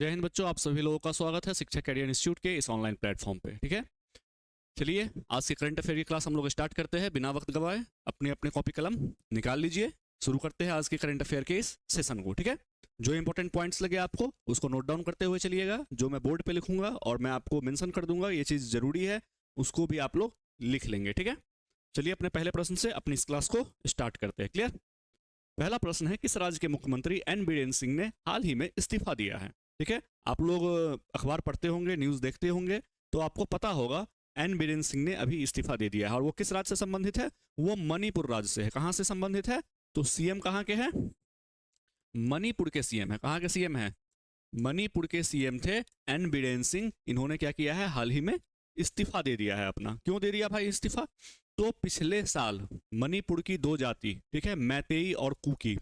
जय हिंद बच्चों, आप सभी लोगों का स्वागत है शिक्षा कैरियर इंस्टीट्यूट के इस ऑनलाइन प्लेटफॉर्म पे। ठीक है, चलिए आज की करंट अफेयर की क्लास हम लोग स्टार्ट करते हैं बिना वक्त गवाए। अपनी अपनी कॉपी कलम निकाल लीजिए। शुरू करते हैं आज के करंट अफेयर के इस सेशन को। ठीक है, जो इंपॉर्टेंट पॉइंट्स लगे आपको उसको नोट डाउन करते हुए चलिएगा। जो मैं बोर्ड पे लिखूंगा और मैं आपको मेंशन कर दूंगा ये चीज़ जरूरी है, उसको भी आप लोग लिख लेंगे। ठीक है, चलिए अपने पहले प्रश्न से अपनी इस क्लास को स्टार्ट करते हैं। क्लियर। पहला प्रश्न है, किस राज्य के मुख्यमंत्री एन बीरेन सिंह ने हाल ही में इस्तीफा दिया है? ठीक है, आप लोग अखबार पढ़ते होंगे, न्यूज़ देखते होंगे, तो आपको पता होगा एन बीरेन सिंह ने अभी इस्तीफा दे दिया है। और वो किस राज्य से संबंधित है? वो मणिपुर राज्य से है। कहाँ से संबंधित है? तो सीएम कहाँ के हैं? मणिपुर के सीएम है। कहाँ के सीएम है? मणिपुर के सीएम थे एन बीरेन सिंह। इन्होंने क्या किया है, हाल ही में इस्तीफा दे दिया है अपना। क्यों दे दिया भाई इस्तीफा? तो पिछले साल मणिपुर की दो जाति, ठीक है, मैतेई और कुकी,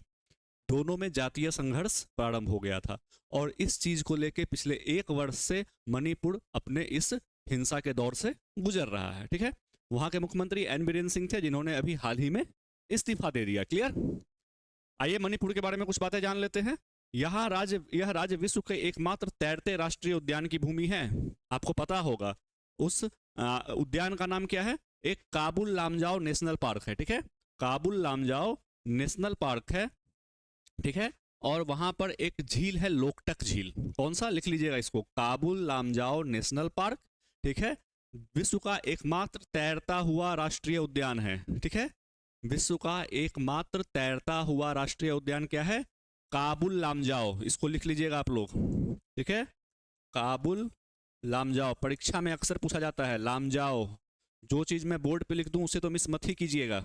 दोनों में जातीय संघर्ष प्रारंभ हो गया था। और इस चीज को लेके पिछले एक वर्ष से मणिपुर अपने इस हिंसा के दौर से गुजर रहा है। ठीक है, वहां के मुख्यमंत्री एन बीरेन सिंह थे, जिन्होंने अभी हाल ही में इस्तीफा दे दिया। क्लियर। आइए मणिपुर के बारे में कुछ बातें जान लेते हैं। यह राज्य विश्व के एकमात्र तैरते राष्ट्रीय उद्यान की भूमि है। आपको पता होगा उस उद्यान का नाम क्या है? एक काबुल लामजाओ नेशनल पार्क है। ठीक है, काबुल लामजाओ नेशनल पार्क है। ठीक है, और वहां पर एक झील है, लोकटक झील। कौन सा? लिख लीजिएगा इसको, काबुल लामजाओ नेशनल पार्क। ठीक है, विश्व का एकमात्र तैरता हुआ राष्ट्रीय उद्यान है। ठीक है, विश्व का एकमात्र तैरता हुआ राष्ट्रीय उद्यान क्या है? काबुल लामजाओ। इसको लिख लीजिएगा आप लोग। ठीक है, काबुल लामजाओ। परीक्षा में अक्सर पूछा जाता है लामजाओ। जो चीज मैं बोर्ड पे लिख दूं उसे तो मिस मत ही कीजिएगा।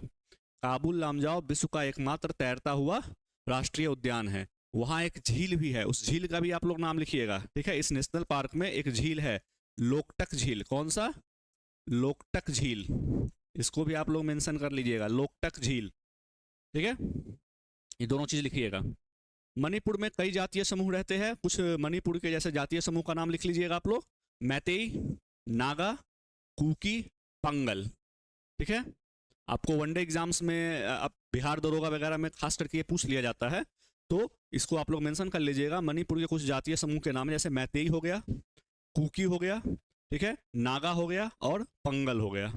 काबुल लामजाओ विश्व का एकमात्र तैरता हुआ राष्ट्रीय उद्यान है। वहां एक झील भी है, उस झील का भी आप लोग नाम लिखिएगा। ठीक है, इस नेशनल पार्क में एक झील है, लोकटक झील। कौन सा? लोकटक झील। इसको भी आप लोग मेंशन कर लीजिएगा, लोकटक झील। ठीक है, ये दोनों चीज लिखिएगा। मणिपुर में कई जातीय समूह रहते हैं। कुछ मणिपुर के जैसे जातीय समूह का नाम लिख लीजिएगा आप लोग। मैतेई, नागा, कुकी, पंगल। ठीक है, आपको वनडे एग्जाम्स में अब बिहार दरोगा वगैरह में खास करके ये पूछ लिया जाता है, तो इसको आप लोग मेंशन कर लीजिएगा। मणिपुर के कुछ जातीय समूह के नाम जैसे मैतेई हो गया, कुकी हो गया, ठीक है, नागा हो गया और पंगल हो गया।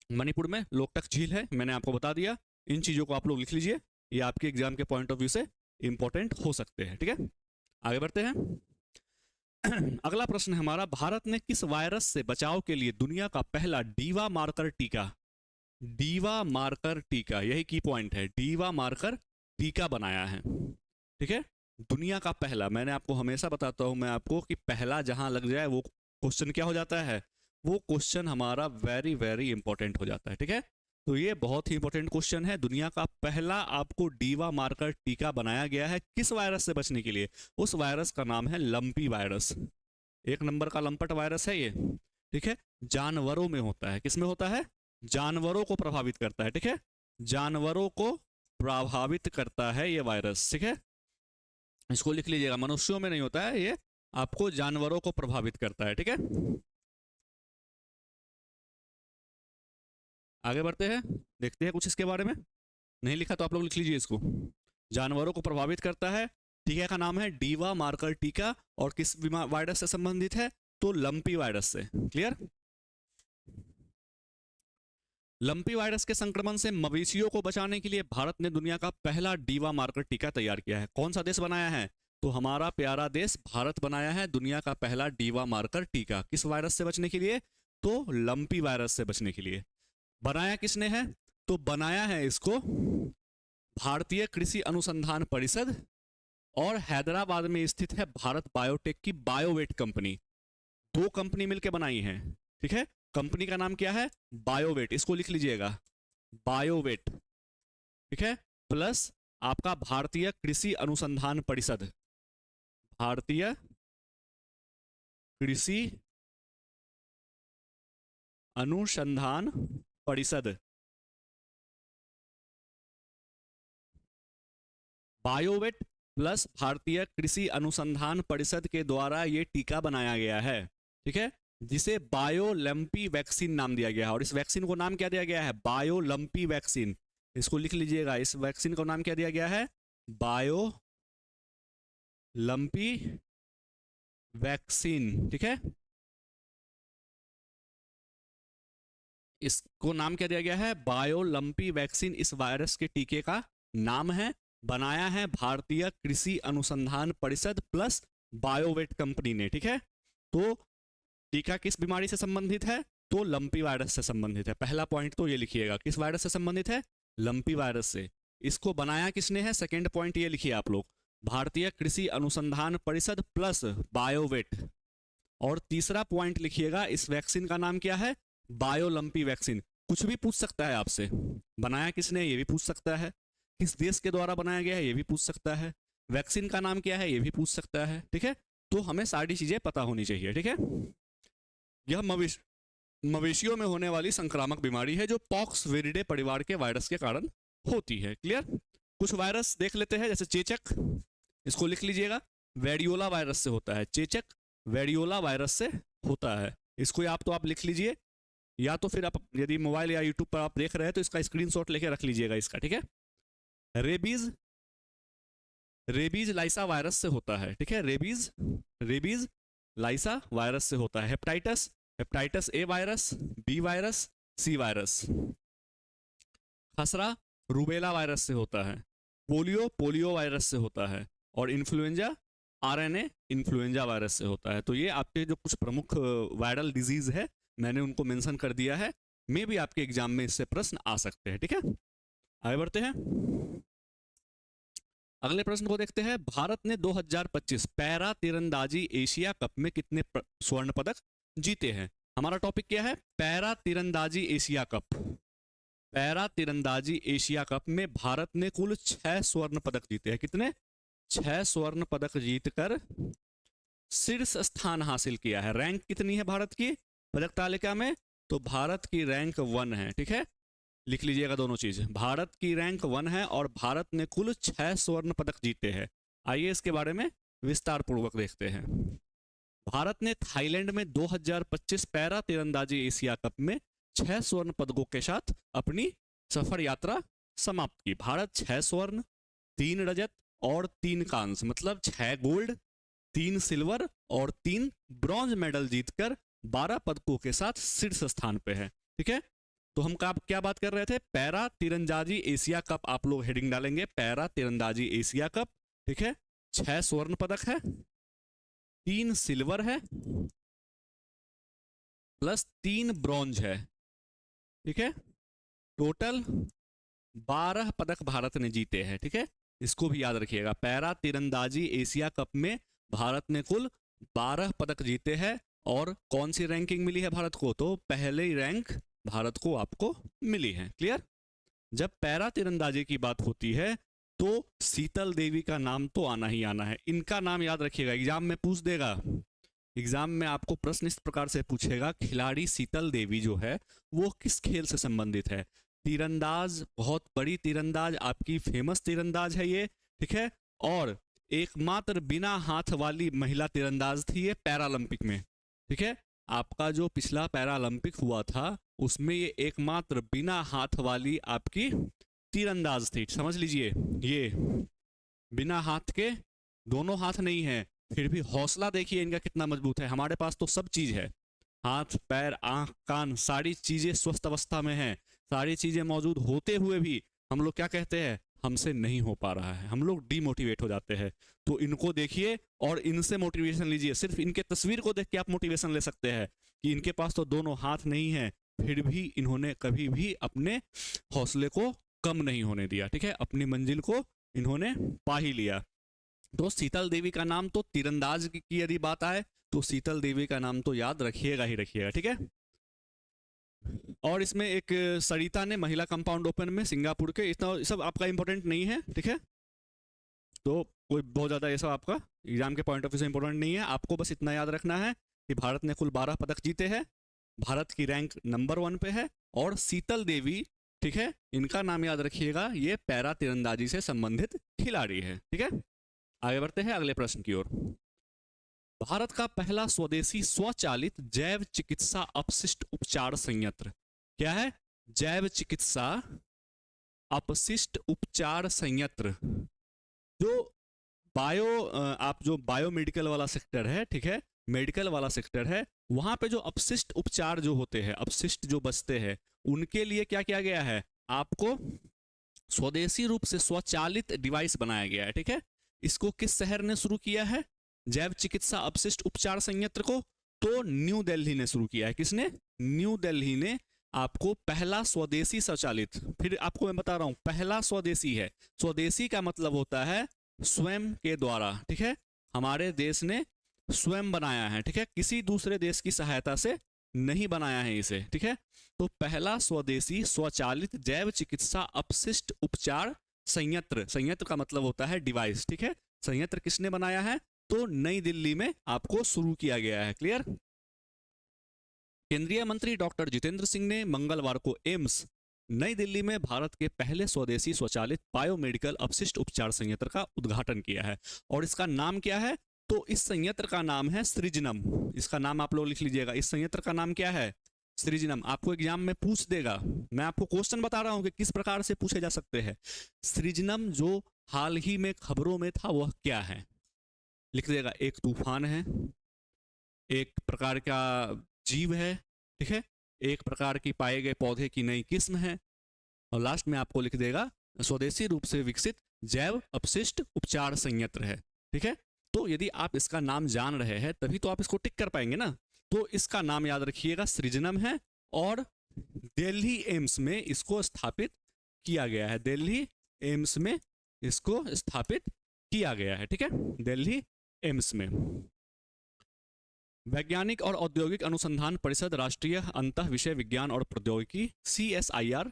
मणिपुर में लोकटक झील है, मैंने आपको बता दिया। इन चीजों को आप लोग लिख लीजिए, ये आपके एग्जाम के पॉइंट ऑफ व्यू से इंपॉर्टेंट हो सकते हैं। ठीक है, आगे बढ़ते हैं। अगला प्रश्न है हमारा, भारत ने किस वायरस से बचाव के लिए दुनिया का पहला डीवा मार्कर टीका, डीवा मार्कर टीका, यही की पॉइंट है, डीवा मार्कर टीका बनाया है? ठीक है, दुनिया का पहला। मैंने आपको हमेशा बताता हूं मैं आपको कि पहला जहां लग जाए वो क्वेश्चन क्या हो जाता है, वो क्वेश्चन हमारा वेरी वेरी इंपॉर्टेंट हो जाता है। ठीक है, तो ये बहुत ही इंपॉर्टेंट क्वेश्चन है। दुनिया का पहला आपको डीवा मार्कर टीका बनाया गया है, किस वायरस से बचने के लिए? उस वायरस का नाम है लंपी वायरस। एक नंबर का लंपट वायरस है ये। ठीक है, जानवरों में होता है। किस में होता है? जानवरों को प्रभावित करता है। ठीक है, जानवरों को प्रभावित करता है ये वायरस। ठीक है, इसको लिख लीजिएगा, मनुष्यों में नहीं होता है ये, आपको जानवरों को प्रभावित करता है। ठीक है, आगे बढ़ते हैं, देखते हैं कुछ इसके बारे में। नहीं लिखा तो आप लोग लिख लीजिए इसको। जानवरों को प्रभावित करता है, टीका का नाम है डीवा मार्कर टीका, और किस वायरस से संबंधित है? तो लंपी वायरस से। क्लियर। लंपी वायरस के संक्रमण से मवेशियों को बचाने के लिए भारत ने दुनिया का पहला डीवा मार्कर टीका तैयार किया है। कौन सा देश बनाया है? तो हमारा प्यारा देश भारत बनाया है दुनिया का पहला डीवा मार्कर टीका। किस वायरस से बचने के लिए? तो लंपी वायरस से बचने के लिए। बनाया किसने है? तो बनाया है इसको भारतीय कृषि अनुसंधान परिषद, और हैदराबाद में स्थित है भारत बायोटेक की बायोवेट कंपनी। दो कंपनी मिलकर बनाई है। ठीक है, कंपनी का नाम क्या है? बायोवेट। इसको लिख लीजिएगा, बायोवेट। ठीक है, प्लस आपका भारतीय कृषि अनुसंधान परिषद, भारतीय कृषि अनुसंधान परिषद। बायोवेट प्लस भारतीय कृषि अनुसंधान परिषद के द्वारा यह टीका बनाया गया है। ठीक है, जिसे बायोलंपी वैक्सीन नाम दिया गया है। और इस वैक्सीन को नाम क्या दिया गया है? बायोलंपी वैक्सीन। इसको लिख लीजिएगा, इस वैक्सीन का नाम क्या दिया गया है? बायो लंपी वैक्सीन, ठीक है। इसको नाम क्या दिया गया है, बायोलंपी वैक्सीन इस वायरस के टीके का नाम है। बनाया है भारतीय कृषि अनुसंधान परिषद प्लस बायोवेट कंपनी ने, ठीक है। तो टीका किस बीमारी से संबंधित है, तो लंपी वायरस से संबंधित है। पहला पॉइंट तो ये लिखिएगा, किस वायरस से संबंधित है, लंपी वायरस से। इसको बनाया किसने है, सेकेंड पॉइंट ये लिखिए आप लोग, भारतीय कृषि अनुसंधान परिषद प्लस बायोवेट। और तीसरा पॉइंट लिखिएगा, इस वैक्सीन का नाम क्या है, बायोलंपी वैक्सीन। कुछ भी पूछ सकता है आपसे, बनाया किसने ये भी पूछ सकता है, किस देश के द्वारा बनाया गया है ये भी पूछ सकता है, वैक्सीन का नाम क्या है ये भी पूछ सकता है, ठीक है। तो हमें सारी चीजें पता होनी चाहिए, ठीक है। यह मवेशियों में होने वाली संक्रामक बीमारी है जो पॉक्स विरिडे परिवार के वायरस के कारण होती है। क्लियर। कुछ वायरस देख लेते हैं, जैसे चेचक, इसको लिख लीजिएगा, वेरियोला वायरस से होता है। चेचक वेरियोला वायरस से होता है, इसको आप तो आप लिख लीजिए, या तो फिर आप यदि मोबाइल या यूट्यूब पर आप देख रहे हैं तो इसका स्क्रीनशॉट लेके रख लीजिएगा इसका, ठीक है। रेबीज लाइसा वायरस से होता है, ठीक है। रेबीज लाइसा वायरस से होता है। Hepatitis A virus, B virus, C virus. खसरा रूबेला वायरस से होता है। पोलियो वायरस से होता है। और इन्फ्लुएंजा आरएनए इन्फ्लुएंजा वायरस से होता है। तो ये आपके जो कुछ प्रमुख वायरल डिजीज है मैंने उनको मेंशन कर दिया है, मे भी आपके एग्जाम में इससे प्रश्न आ सकते हैं, ठीक है। आगे बढ़ते हैं, अगले प्रश्न को देखते हैं। भारत ने 2025 पैरा तीरंदाजी एशिया कप में कितने स्वर्ण पदक जीते हैं। हमारा टॉपिक क्या है, पैरा तीरंदाजी एशिया कप। पैरा तीरंदाजी एशिया कप में भारत ने कुल 6 स्वर्ण पदक जीते हैं। कितने, 6 स्वर्ण पदक जीतकर शीर्ष स्थान हासिल किया है। रैंक कितनी है भारत की पदक तालिका में, तो भारत की रैंक 1 है, ठीक है। लिख लीजिएगा दोनों चीज, भारत की रैंक 1 है और भारत ने कुल 6 स्वर्ण पदक जीते हैं। आइए इसके बारे में विस्तार पूर्वक देखते हैं। भारत ने थाईलैंड में 2025 पैरा तीरंदाजी एशिया कप में 6 स्वर्ण पदकों के साथ अपनी सफर यात्रा समाप्त की। भारत 6 स्वर्ण, 3 रजत और 3 कांस्य, मतलब 6 गोल्ड, 3 सिल्वर और 3 ब्रॉन्ज मेडल जीतकर 12 पदकों के साथ शीर्ष स्थान पे है, ठीक है। तो हम क्या बात कर रहे थे, पैरा तीरंदाजी एशिया कप, आप लोग हेडिंग डालेंगे पैरा तीरंदाजी एशिया कप, ठीक है। 6 स्वर्ण पदक है, 3 सिल्वर है प्लस 3 ब्रॉन्ज है, ठीक है। टोटल 12 पदक भारत ने जीते हैं, ठीक है। इसको भी याद रखिएगा, पैरा तीरंदाजी एशिया कप में भारत ने कुल 12 पदक जीते हैं। और कौन सी रैंकिंग मिली है भारत को, तो पहली रैंक भारत को आपको मिली है। क्लियर। जब पैरा तीरंदाजी की बात होती है तो शीतल देवी का नाम तो आना ही आना है। इनका नाम याद रखिएगा, एग्जाम में पूछ देगा, एग्जाम में आपको प्रश्न इस प्रकार से पूछेगा, खिलाड़ी शीतल देवी जो है वो किस खेल से संबंधित है। तीरंदाज, बहुत बड़ी तीरंदाज, आपकी फेमस तीरंदाज है ये, ठीक है। और एकमात्र बिना हाथ वाली महिला तीरंदाज थी ये पैरालंपिक में, ठीक है। आपका जो पिछला पैरालंपिक हुआ था उसमें ये एकमात्र बिना हाथ वाली आपकी तीरंदाज थी, समझ लीजिए। ये बिना हाथ के, दोनों हाथ नहीं है, फिर भी हौसला देखिए इनका कितना मजबूत है। हमारे पास तो सब चीज है, हाथ पैर आंख कान सारी चीजें स्वस्थ अवस्था में है, सारी चीजें मौजूद होते हुए भी हम लोग क्या कहते हैं, हमसे नहीं हो पा रहा है, हम लोग डीमोटिवेट हो जाते हैं। तो इनको देखिए और इनसे मोटिवेशन लीजिए। सिर्फ इनके तस्वीर को देख के आप मोटिवेशन ले सकते हैं कि इनके पास तो दोनों हाथ नहीं है, फिर भी इन्होंने कभी भी अपने हौसले को कम नहीं होने दिया, ठीक है। अपनी मंजिल को इन्होंने पा ही लिया। तो शीतल देवी का नाम तो, तीरंदाज की यदि बात आए तो शीतल देवी का नाम तो याद रखिएगा ही रखिएगा, ठीक है। और इसमें एक सरिता ने महिला कंपाउंड ओपन में सिंगापुर के, इतना सब आपका इंपॉर्टेंट नहीं है, ठीक है। तो कोई बहुत ज़्यादा ये सब आपका एग्जाम के पॉइंट ऑफ व्यू से इंपॉर्टेंट नहीं है। आपको बस इतना याद रखना है कि भारत ने कुल 12 पदक जीते हैं, भारत की रैंक नंबर 1 पे है। और शीतल देवी, ठीक है, इनका नाम याद रखिएगा, ये पैरा तीरंदाजी से संबंधित खिलाड़ी है, ठीक है। आगे बढ़ते हैं अगले प्रश्न की ओर। भारत का पहला स्वदेशी स्वचालित जैव चिकित्सा अपशिष्ट उपचार संयंत्र क्या है, जैव चिकित्सा अपशिष्ट उपचार संयंत्र जो आप जो बायोमेडिकल वाला सेक्टर है, ठीक है, मेडिकल वाला सेक्टर है, वहां पे जो अपशिष्ट उपचार जो होते हैं, अपशिष्ट जो बचते हैं, उनके लिए क्या किया गया है, आपको स्वदेशी रूप से स्वचालित डिवाइस बनाया गया है, ठीक है। इसको किस शहर ने शुरू किया है, जैव चिकित्सा अपशिष्ट उपचार संयंत्र को? तो न्यू दिल्ली ने शुरू किया है। किसने? न्यू दिल्ली ने आपको पहला स्वदेशी स्वचालित, फिर आपको मैं बता रहा हूं, पहला स्वदेशी है। स्वदेशी का मतलब होता है स्वयं के द्वारा, ठीक है, हमारे देश ने स्वयं बनाया है, ठीक है, किसी दूसरे देश की सहायता से नहीं बनाया है इसे, ठीक है। तो पहला स्वदेशी स्वचालित जैव चिकित्सा अपशिष्ट उपचार संयंत्र, संयंत्र का मतलब होता है डिवाइस, ठीक है, संयंत्र किसने बनाया है? तो नई दिल्ली में आपको शुरू किया गया है। क्लियर? केंद्रीय मंत्री डॉक्टर जितेंद्र सिंह ने मंगलवार को एम्स नई दिल्ली में भारत के पहले स्वदेशी स्वचालित बायोमेडिकल अपशिष्ट उपचार संयंत्र का उद्घाटन किया है। और इसका नाम क्या है? तो इस संयंत्र का नाम है सृजनम। इसका नाम आप लोग लिख लीजिएगा, इस संयंत्र का नाम क्या है? सृजनम। आपको एग्जाम में पूछ देगा, मैं आपको क्वेश्चन बता रहा हूं कि किस प्रकार से पूछे जा सकते हैं। सृजनम जो हाल ही में खबरों में था वह क्या है? लिख देगा, एक तूफान है, एक प्रकार का जीव है, ठीक है, एक प्रकार की पाए गए पौधे की नई किस्म है, और लास्ट में आपको लिख देगा स्वदेशी रूप से विकसित जैव अपशिष्ट उपचार संयंत्र है, ठीक है। तो यदि आप इसका नाम जान रहे हैं तभी तो आप इसको टिक कर पाएंगे ना। तो इसका नाम याद रखिएगा, सृजनम है, और दिल्ली एम्स में इसको स्थापित किया गया है। दिल्ली एम्स में इसको स्थापित किया गया है, ठीक है, दिल्ली एम्स में। वैज्ञानिक और औद्योगिक अनुसंधान परिषद राष्ट्रीय अंतः विषय विज्ञान और प्रौद्योगिकी CSIR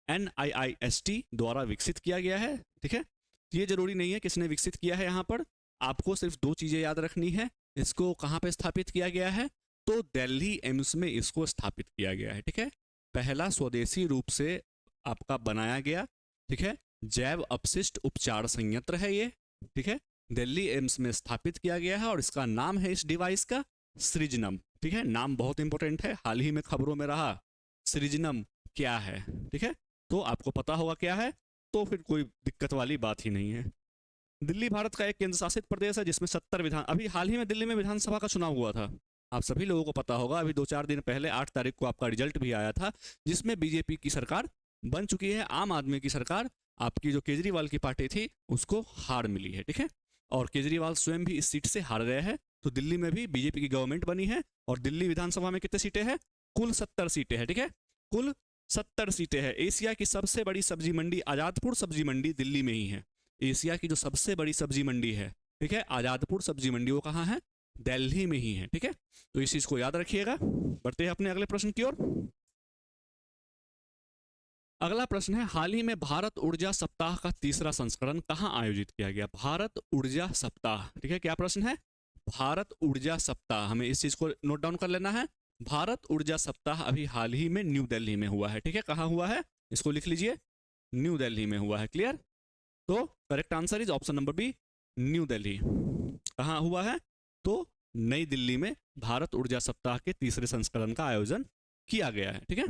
NIIST द्वारा विकसित किया गया है, ठीक है। ये जरूरी नहीं है किसने विकसित किया है, यहाँ पर आपको सिर्फ दो चीजें याद रखनी है। इसको कहाँ पे स्थापित किया गया है? तो दिल्ली एम्स में इसको स्थापित किया गया है, ठीक है। पहला स्वदेशी रूप से आपका बनाया गया, ठीक है, जैव अपशिष्ट उपचार संयंत्र है ये, ठीक है, दिल्ली एम्स में स्थापित किया गया है, और इसका नाम है इस डिवाइस का सृजनम, ठीक है। नाम बहुत इंपॉर्टेंट है, हाल ही में खबरों में रहा। सृजनम क्या है, ठीक है, तो आपको पता होगा क्या है, तो फिर कोई दिक्कत वाली बात ही नहीं है। दिल्ली भारत का एक केंद्र शासित प्रदेश है जिसमें 70 विधान, अभी हाल ही में दिल्ली में विधानसभा का चुनाव हुआ था, आप सभी लोगों को पता होगा। अभी 2-4 दिन पहले 8 तारीख को आपका रिजल्ट भी आया था, जिसमें बीजेपी की सरकार बन चुकी है, आम आदमी की सरकार। आपकी जो केजरीवाल की पार्टी थी उसको हार मिली है, ठीक है, और केजरीवाल स्वयं भी इस सीट से हार गए हैं। तो दिल्ली में भी बीजेपी की गवर्नमेंट बनी है, और दिल्ली विधानसभा में कितने सीटें हैं? कुल 70 सीटें हैं, ठीक है, कुल 70 सीटें हैं। एशिया की सबसे बड़ी सब्जी मंडी आजादपुर सब्जी मंडी दिल्ली में ही है। एशिया की जो सबसे बड़ी सब्जी मंडी है, ठीक है, आजादपुर सब्जी मंडी, वो कहाँ है? दिल्ली में ही है, ठीक है। तो इस चीज को याद रखिएगा। बढ़ते हैं अपने अगले प्रश्न की ओर। अगला प्रश्न है, हाल ही में भारत ऊर्जा सप्ताह का तीसरा संस्करण कहाँ आयोजित किया गया? भारत ऊर्जा सप्ताह, ठीक है, क्या प्रश्न है? भारत ऊर्जा सप्ताह, हमें इस चीज को नोट डाउन कर लेना है। भारत ऊर्जा सप्ताह अभी हाल ही में न्यू दिल्ली में हुआ है, ठीक है, कहाँ हुआ है? इसको लिख लीजिए, न्यू दिल्ली में हुआ है। क्लियर? तो correct answer is option number B, New Delhi. कहाँ हुआ है? तो नई दिल्ली में भारत ऊर्जा सप्ताह के तीसरे संस्करण का आयोजन किया गया है, ठीक है।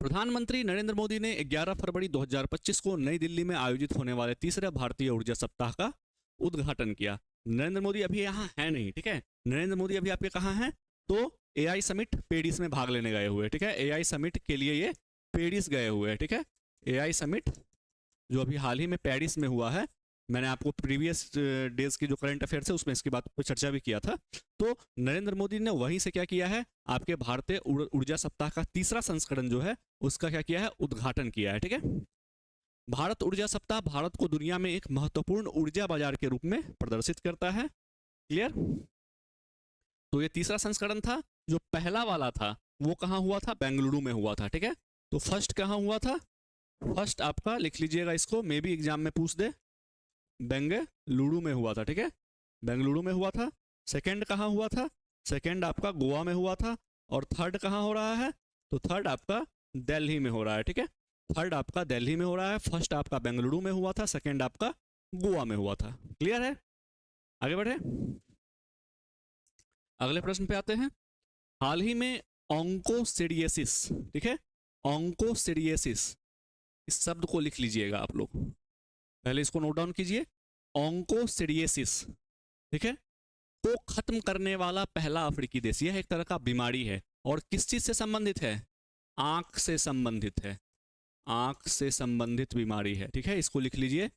प्रधानमंत्री नरेंद्र मोदी ने 11 फरवरी 2025 को नई दिल्ली में आयोजित होने वाले तीसरे भारतीय ऊर्जा सप्ताह का उद्घाटन किया। नरेंद्र मोदी अभी यहाँ है नहीं, ठीक है, नरेंद्र मोदी अभी आपके कहाँ हैं? तो AI समिट पेरिस में भाग लेने गए हुए, ठीक है, AI समिट के लिए ये पेरिस गए हुए हैं, ठीक है। AI समिट जो अभी हाल ही में पेरिस में हुआ है, मैंने आपको प्रीवियस डेज की जो करंट अफेयर्स है उसमें इसकी बात पर चर्चा भी किया था। तो नरेंद्र मोदी ने वहीं से क्या किया है, आपके भारतीय ऊर्जा सप्ताह का तीसरा संस्करण जो है उसका क्या किया है? उद्घाटन किया है, ठीक है। भारत ऊर्जा सप्ताह भारत को दुनिया में एक महत्वपूर्ण ऊर्जा बाजार के रूप में प्रदर्शित करता है। क्लियर? तो ये तीसरा संस्करण था। जो पहला वाला था वो कहाँ हुआ था? बेंगलुरु में हुआ था, ठीक है। तो फर्स्ट कहाँ हुआ था? फर्स्ट आपका लिख लीजिएगा इसको, मे भी एग्जाम में पूछ दे, बेंगलुरु में हुआ था, ठीक है, बेंगलुरु में हुआ था। सेकंड कहाँ हुआ था? सेकंड आपका गोवा में हुआ था। और थर्ड कहाँ हो रहा है? तो थर्ड आपका दिल्ली में हो रहा है, ठीक है, थर्ड आपका दिल्ली में हो रहा है। फर्स्ट आपका बेंगलुरु में हुआ था, सेकंड आपका गोवा में हुआ था। क्लियर है? आगे बढ़े, अगले प्रश्न पे आते हैं। हाल ही में ऑन्कोसिडियासिस, ठीक है, ऑन्कोसिडियासिस, इस शब्द को लिख लीजिएगा आप लोग, पहले इसको नोट डाउन कीजिए। ऑन्कोसिडियोसिस, ठीक है, को खत्म करने वाला पहला अफ्रीकी देश। यह एक तरह का बीमारी है और किस चीज से संबंधित है? आंख से संबंधित है, आंख से संबंधित बीमारी है, ठीक है, इसको लिख लीजिए।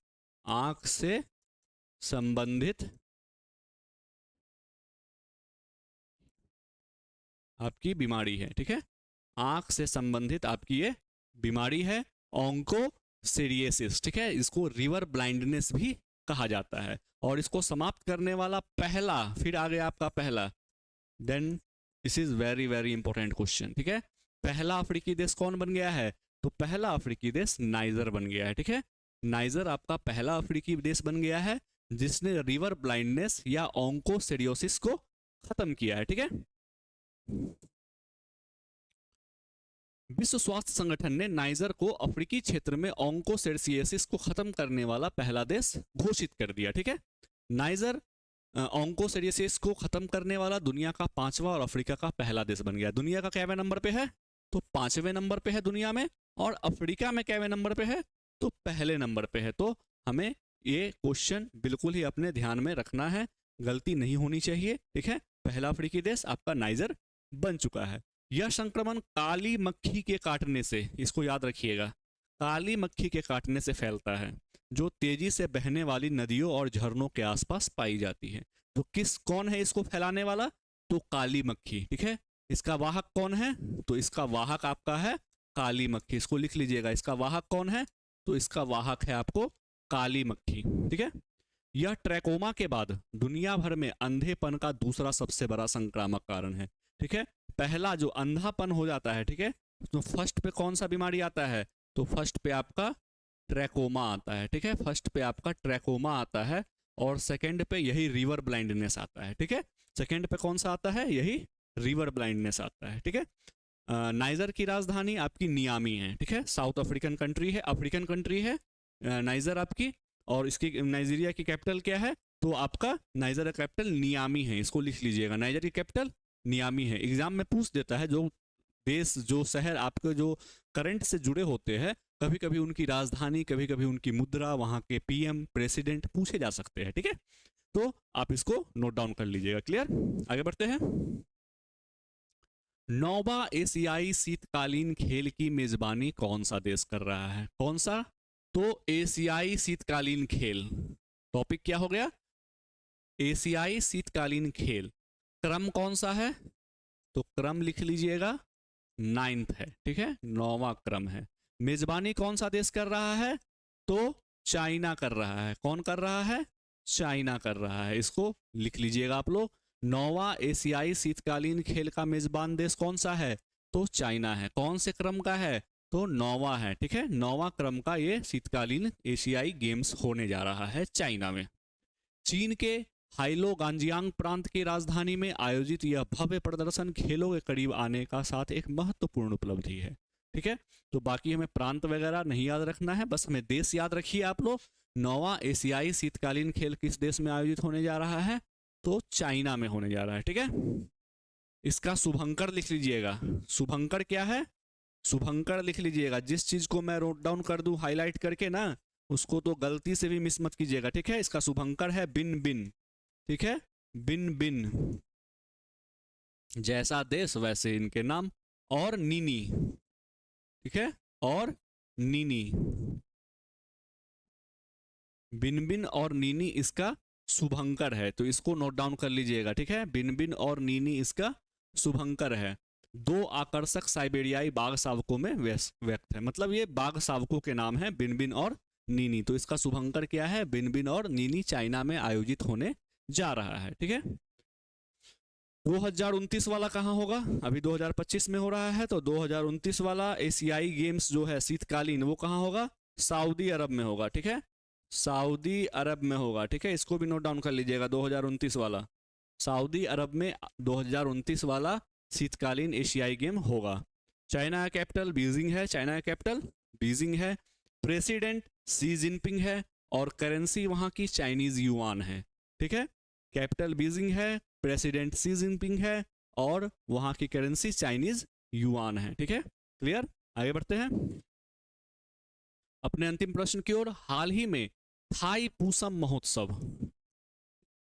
आंख से संबंधित आपकी बीमारी है, ठीक है, आंख से संबंधित आपकी ये बीमारी है, ऑन्कोसिडियोसिस, ठीक है। इसको रिवर ब्लाइंडनेस भी कहा जाता है और इसको समाप्त करने वाला पहला, फिर आ गया आपका पहला, then this is very very important question, ठीक है। पहला अफ्रीकी देश कौन बन गया है? तो पहला अफ्रीकी देश नाइजर बन गया है, ठीक है। नाइजर आपका पहला अफ्रीकी देश बन गया है जिसने रिवर ब्लाइंडनेस या ऑन्कोसिडियोसिस को खत्म किया है, ठीक है। विश्व स्वास्थ्य संगठन ने नाइजर को अफ्रीकी क्षेत्र में ऑन्कोसिडियोसिस को खत्म करने वाला पहला देश घोषित कर दिया, ठीक है। नाइजर ऑन्कोसिडियोसिस को खत्म करने वाला दुनिया का 5वां और अफ्रीका का पहला देश बन गया। दुनिया का कैवें नंबर पे है? तो 5वें नंबर पे है दुनिया में। और अफ्रीका में कैवें नंबर पे है? तो पहले नंबर पे है। तो हमें ये क्वेश्चन बिल्कुल ही अपने ध्यान में रखना है, गलती नहीं होनी चाहिए, ठीक है। पहला अफ्रीकी देश आपका नाइजर बन चुका है। यह संक्रमण काली मक्खी के काटने से, इसको याद रखिएगा, काली मक्खी के काटने से फैलता है जो तेजी से बहने वाली नदियों और झरनों के आसपास पाई जाती है। तो कौन है इसको फैलाने वाला? तो काली मक्खी, ठीक है। इसका वाहक कौन है? तो इसका वाहक आपका है काली मक्खी। इसको लिख लीजिएगा, इसका वाहक कौन है? तो इसका वाहक है आपको काली मक्खी, ठीक है। यह ट्रैकोमा के बाद दुनिया भर में अंधेपन का दूसरा सबसे बड़ा संक्रामक कारण है, ठीक है। पहला जो अंधापन हो जाता है, ठीक है, तो फर्स्ट पे कौन सा बीमारी आता है? तो फर्स्ट पे आपका ट्रैकोमा आता है, ठीक है। फर्स्ट पे आपका ट्रैकोमा आता है और सेकंड पे यही रिवर ब्लाइंडनेस आता है, ठीक है। सेकंड पे कौन सा आता है? यही रिवर ब्लाइंडनेस आता है, ठीक है। नाइजर की राजधानी आपकी नियामी है, ठीक है। साउथ अफ्रीकन कंट्री है, अफ्रीकन कंट्री है नाइजर आपकी। और इसकी नाइजीरिया की कैपिटल क्या है? तो आपका नाइजर का कैपिटल नियामी है। इसको लिख लीजिएगा, नाइजर की कैपिटल नियामी है। एग्जाम में पूछ देता है, जो देश, जो शहर आपके जो करंट से जुड़े होते हैं, कभी कभी उनकी राजधानी, कभी कभी उनकी मुद्रा, वहां के पीएम, प्रेसिडेंट पूछे जा सकते हैं, ठीक है। तो आप इसको नोट डाउन कर लीजिएगा। क्लियर? आगे बढ़ते हैं। 9वां एशियाई शीतकालीन खेल की मेजबानी कौन सा देश कर रहा है? कौन सा? तो एशियाई शीतकालीन खेल। टॉपिक क्या हो गया? एशियाई शीतकालीन खेल। क्रम कौन सा है? तो क्रम लिख लीजिएगा, 9th है, ठीक है, 9वां क्रम है। मेजबानी कौन सा देश कर रहा है? तो चाइना कर रहा है। कौन कर रहा है? चाइना कर रहा है। इसको लिख लीजिएगा आप लोग। 9वां एशियाई शीतकालीन खेल का मेजबान देश कौन सा है? तो चाइना है। कौन से क्रम का है? तो 9वां है, ठीक है। 9वां क्रम का ये शीतकालीन एशियाई गेम्स होने जा रहा है चाइना में। चीन के हाइलो गांजियांग प्रांत की राजधानी में आयोजित यह भव्य प्रदर्शन खेलों के करीब आने का साथ एक महत्वपूर्ण उपलब्धि है, ठीक है। तो बाकी हमें प्रांत वगैरह नहीं याद रखना है, बस हमें देश याद रखिए आप लोग। 9वां एशियाई शीतकालीन खेल किस देश में आयोजित होने जा रहा है? तो चाइना में होने जा रहा है, ठीक है। इसका शुभंकर लिख लीजिएगा। शुभंकर क्या है? शुभंकर लिख लीजिएगा। जिस चीज को मैं नोट डाउन कर दूं हाईलाइट करके ना, उसको तो गलती से भी मिस मत कीजिएगा, ठीक है। इसका शुभंकर है बिन बिन, ठीक है, बिन बिन, जैसा देश वैसे इनके नाम। और नीनी, ठीक है, और नीनी, बिन बिन और नीनी इसका शुभंकर है। तो इसको नोट डाउन कर लीजिएगा, ठीक है। बिन बिन और नीनी इसका शुभंकर है। 2 आकर्षक साइबेरियाई बाघ शावकों में व्यक्त है। मतलब ये बाघ शावकों के नाम है बिन बिन और नीनी। तो इसका शुभंकर क्या है? बिन बिन और नीनी चाइना में आयोजित होने जा रहा है, ठीक है। 2029 वाला कहाँ होगा? अभी 2025 में हो रहा है, तो 2029 वाला एशियाई गेम्स जो है शीतकालीन, वो कहाँ होगा? सऊदी अरब में होगा, ठीक है। सऊदी अरब में होगा, ठीक है। इसको भी नोट डाउन कर लीजिएगा, 2029 वाला सऊदी अरब में 2029 वाला शीतकालीन एशियाई गेम होगा। चाइना का कैपिटल बीजिंग है, चाइना का कैपिटल बीजिंग है। प्रेसिडेंट शी जिनपिंग है और करेंसी वहां की चाइनीज युआन है, ठीक है। कैपिटल बीजिंग है, प्रेसिडेंट शी जिनपिंग है और वहां की करेंसी चाइनीज युआन है, ठीक है। क्लियर? आगे बढ़ते हैं अपने अंतिम प्रश्न की ओर। हाल ही में थाई पूसम महोत्सव,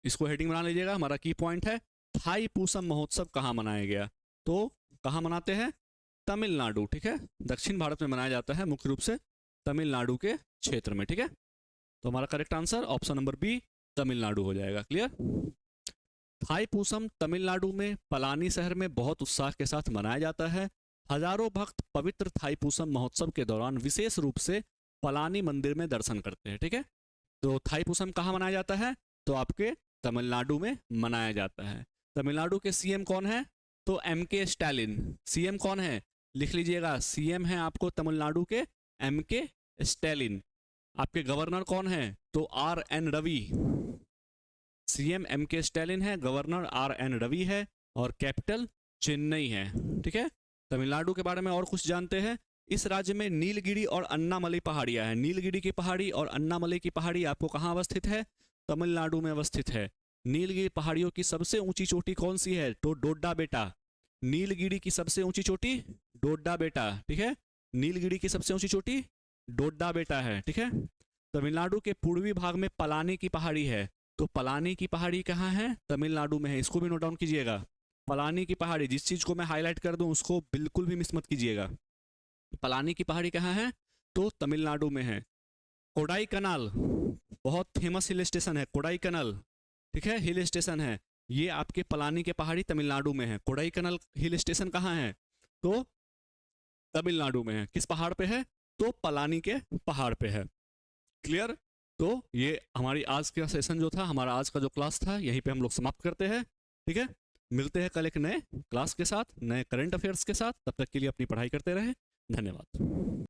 इसको हेडिंग बना लीजिएगा, हमारा की पॉइंट है थाई पूसम महोत्सव कहाँ मनाया गया। तो कहाँ मनाते हैं, तमिलनाडु, ठीक है, दक्षिण भारत में मनाया जाता है, मुख्य रूप से तमिलनाडु के क्षेत्र में, ठीक है। तो हमारा correct answer option number B Tamil Nadu हो जाएगा। क्लियर। थाईपूसम तमिलनाडु में पलानी शहर में बहुत उत्साह के साथ मनाया जाता है। हजारों भक्त पवित्र थाईपूसम महोत्सव के दौरान विशेष रूप से पलानी मंदिर में दर्शन करते हैं, ठीक है। तो थाईपूसम कहाँ मनाया जाता है, तो आपके तमिलनाडु में मनाया जाता है। तमिलनाडु के सीएम कौन है, तो एमके स्टालिन। सीएम कौन है, लिख लीजिएगा, सीएम है आपको तमिलनाडु के एमके स्टालिन। आपके गवर्नर कौन है, तो R N. Ravi. CM MK Stalin है, गवर्नर आर.एन. रवि है, और कैपिटल चेन्नई है, ठीक है। तमिलनाडु के बारे में और कुछ जानते हैं। इस राज्य में नीलगिरी और अन्नामलई पहाड़ियां हैं। नीलगिरी की पहाड़ी और अन्नामलई की पहाड़ी आपको कहाँ अवस्थित है, तमिलनाडु में अवस्थित है। नीलगिरी पहाड़ियों की सबसे ऊंची चोटी कौन सी है, तो डोड्डा बेटा। नीलगिरी की सबसे ऊंची चोटी डोड्डा बेटा, ठीक है। नीलगिरी की सबसे ऊंची चोटी डोड्डा बेटा है, ठीक है। तमिलनाडु के पूर्वी भाग में पलानी की पहाड़ी है। तो पलानी की पहाड़ी कहाँ है, तमिलनाडु में है, इसको भी नोट डाउन कीजिएगा। पलानी की पहाड़ी, जिस चीज को मैं हाईलाइट कर दूं उसको बिल्कुल भी मिस मत कीजिएगा। पलानी की पहाड़ी कहाँ है, तो तमिलनाडु में है। कोडाई कनाल बहुत फेमस हिल स्टेशन है, कोडाई कनाल, ठीक है, हिल स्टेशन है। ये आपके पलानी के पहाड़ी तमिलनाडु में है। कोडाई कनाल हिल स्टेशन कहाँ है, तो तमिलनाडु में है। किस पहाड़ पे है, तो पलानी के पहाड़ पे है। क्लियर। तो ये हमारी आज का सेशन जो था, हमारा आज का जो क्लास था, यहीं पे हम लोग समाप्त करते हैं, ठीक है। मिलते हैं कल एक नए क्लास के साथ, नए करंट अफेयर्स के साथ। तब तक के लिए अपनी पढ़ाई करते रहें। धन्यवाद।